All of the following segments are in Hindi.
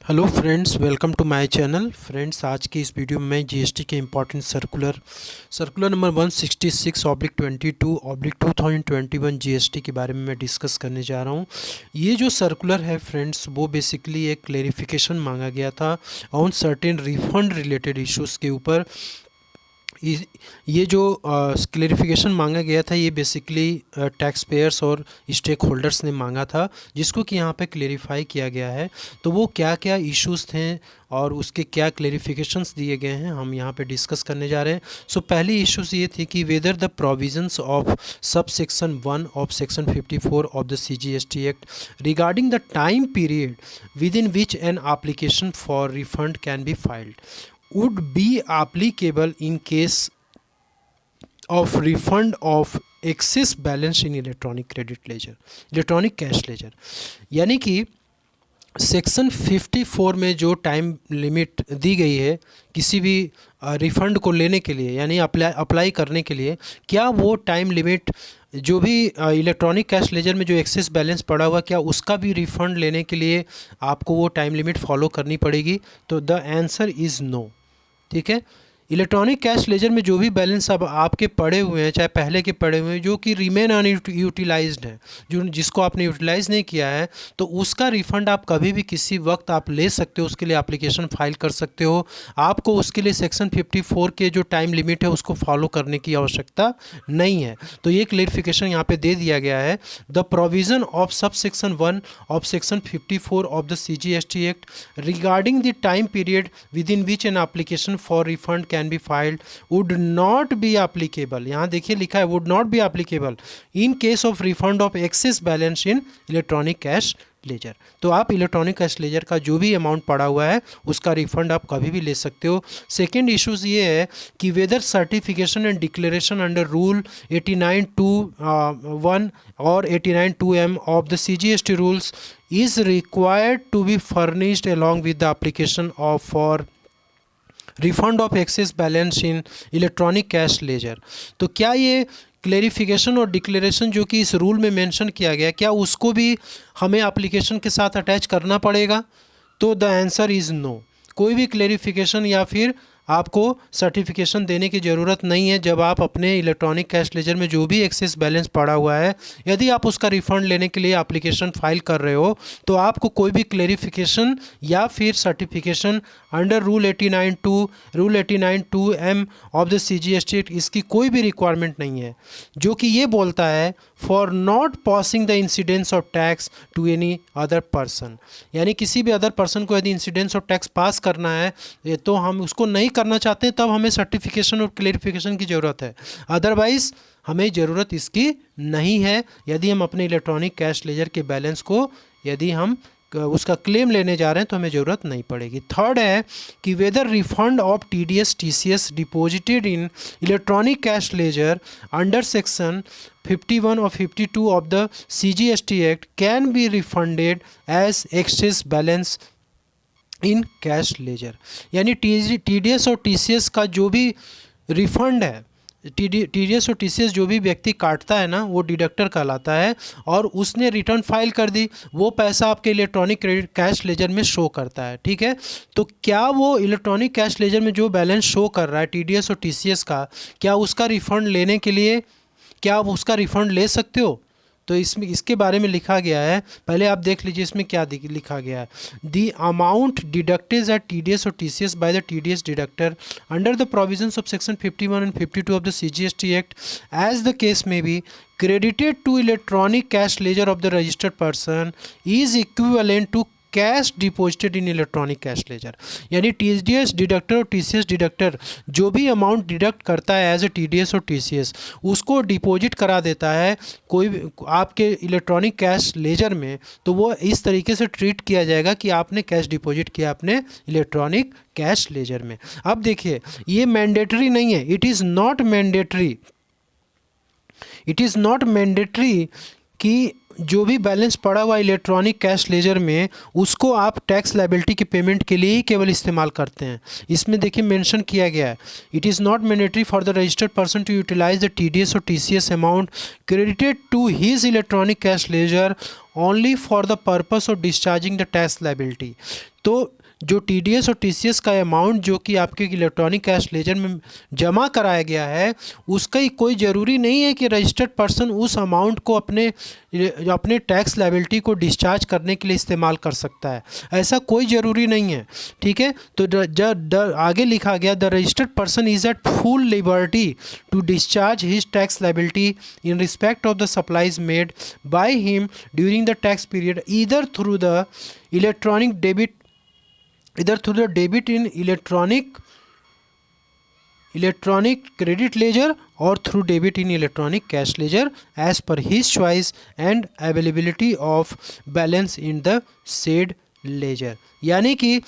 Hello friends, welcome to my channel. Friends, आज की इस वीडियो में मैं जीएसटी के इंपॉर्टेंट सर्कुलर नंबर 166/22/2021 जीएसटी के बारे में मैं डिस्कस करने जा रहा हूँ। ये जो सर्कुलर है फ्रेंड्स, वो बेसिकली एक क्लेरिफिकेशन मांगा गया था on certain refund related issues के ऊपर। ये जो क्लेरिफिकेशन मांगा गया था, ये बेसिकली टैक्स पेयर्स और स्टेक होल्डर्स ने मांगा था, जिसको कि यहाँ पे क्लेरिफाई किया गया है। तो वो क्या क्या इश्यूज़ थे और उसके क्या क्लेरिफिकेशंस दिए गए हैं, हम यहाँ पे डिस्कस करने जा रहे हैं। सो पहली इश्यूज़ ये थी कि whether the provisions of sub section 1 of section 54 of the CGST act regarding the time period within which an application for refund can be filed would be applicable in case of refund of excess balance in electronic credit ledger, electronic cash ledger. यानी कि सेक्शन 54 में जो टाइम लिमिट दी गई है किसी भी रिफ़ंड को लेने के लिए, यानी अप्लाई करने के लिए, क्या वो टाइम लिमिट जो भी इलेक्ट्रॉनिक कैश लेजर में जो एक्सेस बैलेंस पड़ा हुआ, क्या उसका भी रिफ़ंड लेने के लिए आपको वो टाइम लिमिट फॉलो करनी पड़ेगी? तो द आंसर इज़ नो। ठीक है। इलेक्ट्रॉनिक कैश लेजर में जो भी बैलेंस अब आपके पड़े हुए हैं, चाहे पहले के पड़े हुए हैं, जो कि रिमेन अनयूटिलाइज्ड है, जो जिसको आपने यूटिलाइज नहीं किया है, तो उसका रिफ़ंड आप कभी भी किसी वक्त आप ले सकते हो, उसके लिए एप्लीकेशन फाइल कर सकते हो। आपको उसके लिए सेक्शन 54 के जो टाइम लिमिट है उसको फॉलो करने की आवश्यकता नहीं है। तो ये क्लेरिफिकेशन यहाँ पे दे दिया गया है। The provision of sub section 1 of section 54 of the CGST act regarding the time period within which an application for refund can be filed would not be applicable. यहाँ देखिए लिखा है would not be applicable in case of refund of excess balance in electronic cash ledger. तो आप इलेक्ट्रॉनिक कैश लेजर का जो भी अमाउंट पड़ा हुआ है उसका रिफंड आप कभी भी ले सकते हो। सेकेंड इश्यूज़ ये है कि whether certification and declaration under rule 89(2)(1) और 89(2)(m) of the CGST rules is required to be furnished along with the application of for refund of excess balance in electronic cash ledger। तो क्या ये क्लेरिफिकेशन और डिक्लेरेशन जो कि इस रूल में मेंशन किया गया, क्या उसको भी हमें एप्लीकेशन के साथ अटैच करना पड़ेगा? तो द आंसर इज़ नो। कोई भी क्लेरिफिकेशन या फिर आपको सर्टिफिकेशन देने की ज़रूरत नहीं है। जब आप अपने इलेक्ट्रॉनिक कैश लेजर में जो भी एक्सेस बैलेंस पड़ा हुआ है, यदि आप उसका रिफ़ंड लेने के लिए एप्लीकेशन फाइल कर रहे हो, तो आपको कोई भी क्लेरिफिकेशन या फिर certification under rule 89(2)(m) of the CGST act, इसकी कोई भी रिक्वायरमेंट नहीं है, जो कि ये बोलता है for not passing the incidence of tax to any other person. यानी किसी भी अदर पर्सन को यदि इंसिडेंस ऑफ टैक्स पास करना है तो हम उसको नहीं करना चाहते हैं, तब हमें सर्टिफिकेशन और क्लेरिफिकेशन की ज़रूरत है। अदरवाइज़ हमें ज़रूरत इसकी नहीं है। यदि हम अपने इलेक्ट्रॉनिक कैश लेजर के बैलेंस को यदि हम उसका क्लेम लेने जा रहे हैं तो हमें ज़रूरत नहीं पड़ेगी। थर्ड है कि whether refund of TDS TCS deposited in electronic cash ledger under section 51 और 52 of the CGST act can be refunded as excess balance in cash ledger. यानी TDS और TCS का जो भी रिफंड है, TDS और TCS जो भी व्यक्ति काटता है ना, वो डिडक्टर कहलाता है, और उसने रिटर्न फाइल कर दी, वो पैसा आपके इलेक्ट्रॉनिक क्रेडिट कैश लेजर में शो करता है। ठीक है। तो क्या वो इलेक्ट्रॉनिक कैश लेजर में जो बैलेंस शो कर रहा है TDS और TCS का, क्या उसका रिफ़ंड लेने के लिए क्या आप उसका रिफ़ंड ले सकते हो? तो इसमें इसके बारे में लिखा गया है, पहले आप देख लीजिए इसमें क्या लिखा गया है। The amount deducted at TDS और TCS by the TDS deductor under the provisions of section 51 and 52 of the CGST act as the case में be credited to electronic cash ledger of the registered person is equivalent to cash deposited in electronic cash ledger. यानी TDS डिडक्टर और TCS डिडक्टर जो भी अमाउंट डिडक्ट करता है एज ए TDS और TCS, उसको डिपॉजिट करा देता है कोई आपके इलेक्ट्रॉनिक कैश लेजर में, तो वो इस तरीके से ट्रीट किया जाएगा कि आपने कैश डिपॉजिट किया अपने इलेक्ट्रॉनिक कैश लेजर में। अब देखिए, ये मैंडेटरी नहीं है, it is not mandatory. It is not mandatory कि जो भी बैलेंस पड़ा हुआ इलेक्ट्रॉनिक कैश लेजर में उसको आप टैक्स लायबिलिटी की पेमेंट के लिए ही केवल इस्तेमाल करते हैं। इसमें देखिए मेंशन किया गया है, it is not mandatory for the registered person to utilize the TDS और TCS amount credited to his electronic cash ledger only for the purpose of discharging the tax liability. तो जो TDS और TCS का अमाउंट जो कि आपके इलेक्ट्रॉनिक कैश लेजर में जमा कराया गया है, उसका ही कोई ज़रूरी नहीं है कि रजिस्टर्ड पर्सन उस अमाउंट को अपने टैक्स लायबिलिटी को डिस्चार्ज करने के लिए इस्तेमाल कर सकता है, ऐसा कोई ज़रूरी नहीं है। ठीक है, तो आगे लिखा गया the registered person is at full liberty to discharge his tax liability in respect of the supplies made by him during the tax period either through the debit in electronic credit ledger or through debit in electronic cash ledger as per his choice and availability of balance in the said ledger। यानी कि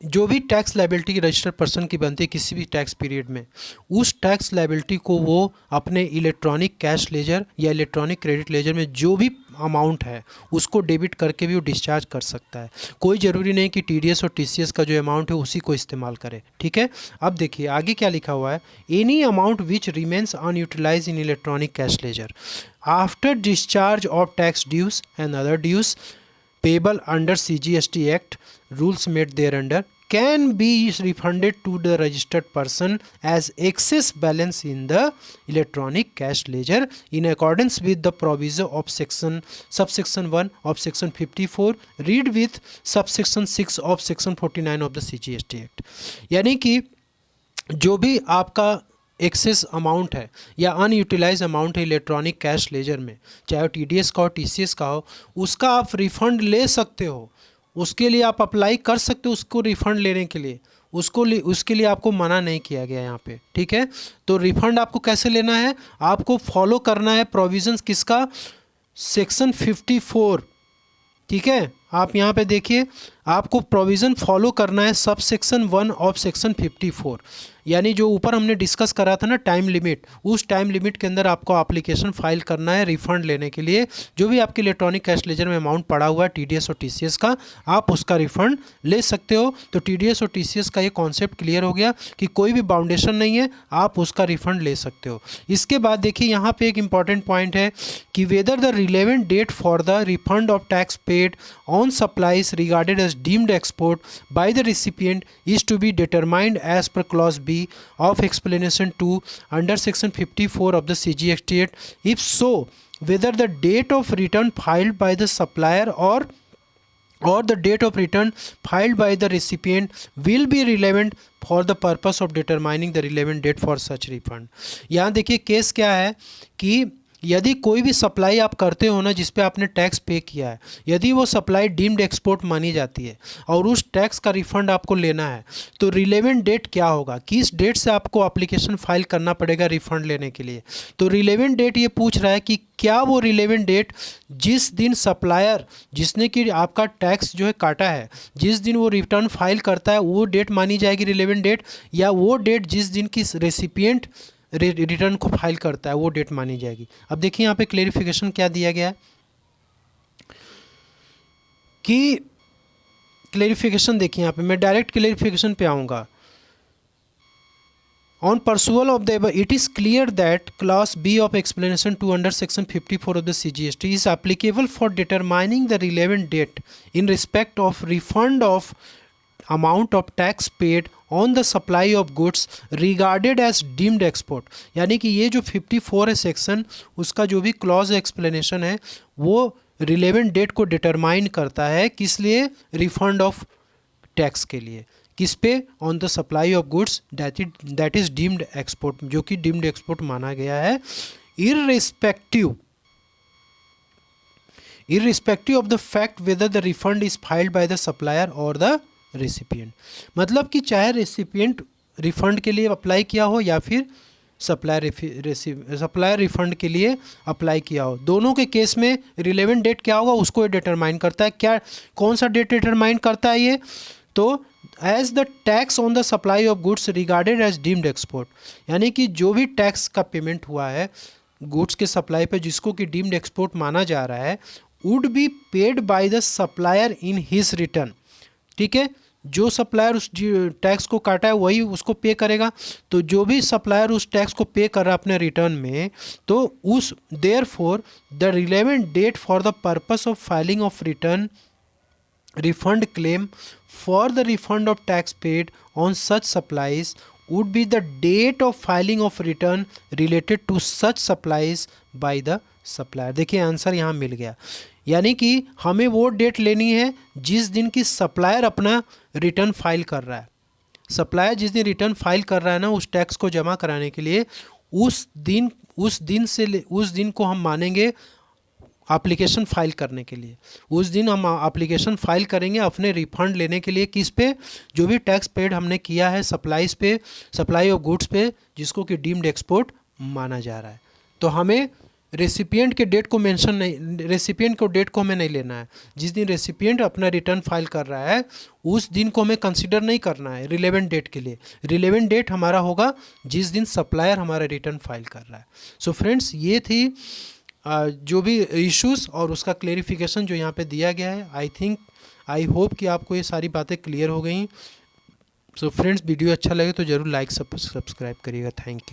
जो भी टैक्स लायबिलिटी रजिस्टर्ड पर्सन की बनती है किसी भी टैक्स पीरियड में, उस टैक्स लायबिलिटी को वो अपने इलेक्ट्रॉनिक कैश लेजर या इलेक्ट्रॉनिक क्रेडिट लेजर में जो भी अमाउंट है उसको डेबिट करके भी वो डिस्चार्ज कर सकता है। कोई ज़रूरी नहीं कि TDS और TCS का जो अमाउंट है उसी को इस्तेमाल करे। ठीक है, अब देखिए आगे क्या लिखा हुआ है, any amount which remains unutilized in electronic cash ledger after discharge of tax dues and other dues payable under CGST Act rules made thereunder can be refunded to the registered person as excess balance in the electronic cash ledger in accordance with the proviso of subsection 1 of section 54 read with subsection 6 of section 49 of the CGST Act। यानी कि जो भी आपका एक्सेस अमाउंट है या अनयूटिलाइज अमाउंट है इलेक्ट्रॉनिक कैश लेजर में, चाहे वो TDS का हो TCS का हो, उसका आप रिफ़ंड ले सकते हो। उसके लिए आप अप्लाई कर सकते हो उसको रिफ़ंड लेने के लिए, उसके लिए आपको मना नहीं किया गया यहाँ पे। ठीक है, तो रिफ़ंड आपको कैसे लेना है, आपको फॉलो करना है प्रोविजंस किसका, सेक्शन 54। ठीक है, आप यहाँ पे देखिए आपको प्रोविज़न फॉलो करना है सब सेक्शन 1 ऑफ सेक्शन 54, यानी जो ऊपर हमने डिस्कस करा था ना टाइम लिमिट, उस टाइम लिमिट के अंदर आपको एप्लीकेशन फाइल करना है रिफ़ंड लेने के लिए। जो भी आपके इलेक्ट्रॉनिक कैश लेजर में अमाउंट पड़ा हुआ है TDS और TCS का, आप उसका रिफ़ंड ले सकते हो। तो TDS और TCS का ये कॉन्सेप्ट क्लियर हो गया कि कोई भी बाउंडेशन नहीं है, आप उसका रिफ़ंड ले सकते हो। इसके बाद देखिए यहाँ पे एक इंपॉर्टेंट पॉइंट है कि whether the relevant date for the refund of tax paid on supplies regarded as deemed export by the recipient is to be determined as per clause B of explanation 2 under section 54 of the CGST Act. If so, whether the date of return filed by the supplier or the date of return filed by the recipient will be relevant for the purpose of determining the relevant date for such refund। यहाँ देखिए केस क्या है कि यदि कोई भी सप्लाई आप करते हो ना जिस पे आपने टैक्स पे किया है, यदि वो सप्लाई डीम्ड एक्सपोर्ट मानी जाती है और उस टैक्स का रिफ़ंड आपको लेना है, तो रिलेवेंट डेट क्या होगा, किस डेट से आपको एप्लीकेशन फाइल करना पड़ेगा रिफ़ंड लेने के लिए। तो रिलेवेंट डेट ये पूछ रहा है कि क्या वो रिलेवेंट डेट जिस दिन सप्लायर जिसने कि आपका टैक्स जो है काटा है, जिस दिन वो रिटर्न फाइल करता है वो डेट मानी जाएगी रिलेवेंट डेट, या वो डेट जिस दिन की रेसिपिएंट रिटर्न को फाइल करता है वो डेट मानी जाएगी। अब देखिए यहाँ पे क्लेरिफिकेशन क्या दिया गया है कि क्लेरिफिकेशन देखिए यहाँ पे मैं डायरेक्ट क्लेरिफिकेशन पे आऊँगा। On pursual of the above, it is clear that clause B of explanation 2 under section 54 of the CGST is applicable for determining the relevant date in respect of refund of amount of tax paid on the supply of goods regarded as deemed export। यानी कि ये जो 54 है सेक्शन, उसका जो भी क्लॉज एक्सप्लेनेशन है वो रिलेवेंट डेट को डिटरमाइन करता है किस लिए, रिफंड ऑफ टैक्स के लिए। किस पे, on the supply of goods that is deemed export, जो कि डीम्ड एक्सपोर्ट माना गया है, irrespective of the fact whether the refund is filed by the supplier और द रेसिपिएंट। मतलब कि चाहे रेसिपिएंट रिफंड के लिए अप्लाई किया हो या फिर सप्लायर रिफंड के लिए अप्लाई किया हो, दोनों के केस में रिलेवेंट डेट क्या होगा उसको डिटरमाइन करता है। क्या, कौन सा डेट डिटरमाइन करता है ये, तो as the tax on the supply of goods regarded as deemed export, यानी कि जो भी टैक्स का पेमेंट हुआ है गुड्स के सप्लाई पे जिसको कि डीम्ड एक्सपोर्ट माना जा रहा है, would be paid by the supplier in his return. ठीक है, जो सप्लायर उस टैक्स को काटा है वही उसको पे करेगा। तो जो भी सप्लायर उस टैक्स को पे कर रहा है अपने रिटर्न में, तो उस therefore the relevant date for the purpose of filing of return refund claim for the refund of tax paid on such supplies would be the date of filing of return related to such supplies by the supplier। देखिए आंसर यहाँ मिल गया, यानी कि हमें वो डेट लेनी है जिस दिन की सप्लायर अपना रिटर्न फाइल कर रहा है। सप्लायर जिस दिन रिटर्न फाइल कर रहा है ना उस टैक्स को जमा कराने के लिए, उस दिन को हम मानेंगे एप्लीकेशन फ़ाइल करने के लिए। उस दिन हम एप्लीकेशन फ़ाइल करेंगे अपने रिफ़ंड लेने के लिए, किस पे, जो भी टैक्स पेड हमने किया है सप्लाईज़ पे, सप्लाई ऑफ गुड्स पे, जिसको कि डीम्ड एक्सपोर्ट माना जा रहा है। तो हमें रेसिपिएंट के डेट को मेंशन नहीं, रेसिपिएंट को डेट को हमें नहीं लेना है। जिस दिन रेसिपिएंट अपना रिटर्न फाइल कर रहा है उस दिन को हमें कंसिडर नहीं करना है रिलेवेंट डेट के लिए। रिलेवेंट डेट हमारा होगा जिस दिन सप्लायर हमारा रिटर्न फाइल कर रहा है। सो फ्रेंड्स, ये थी जो भी इश्यूज़ और उसका क्लेरिफिकेशन जो यहाँ पे दिया गया है। आई होप कि आपको ये सारी बातें क्लियर हो गई। सो फ्रेंड्स, वीडियो अच्छा लगे तो ज़रूर लाइक सब्सक्राइब करिएगा। Thank you.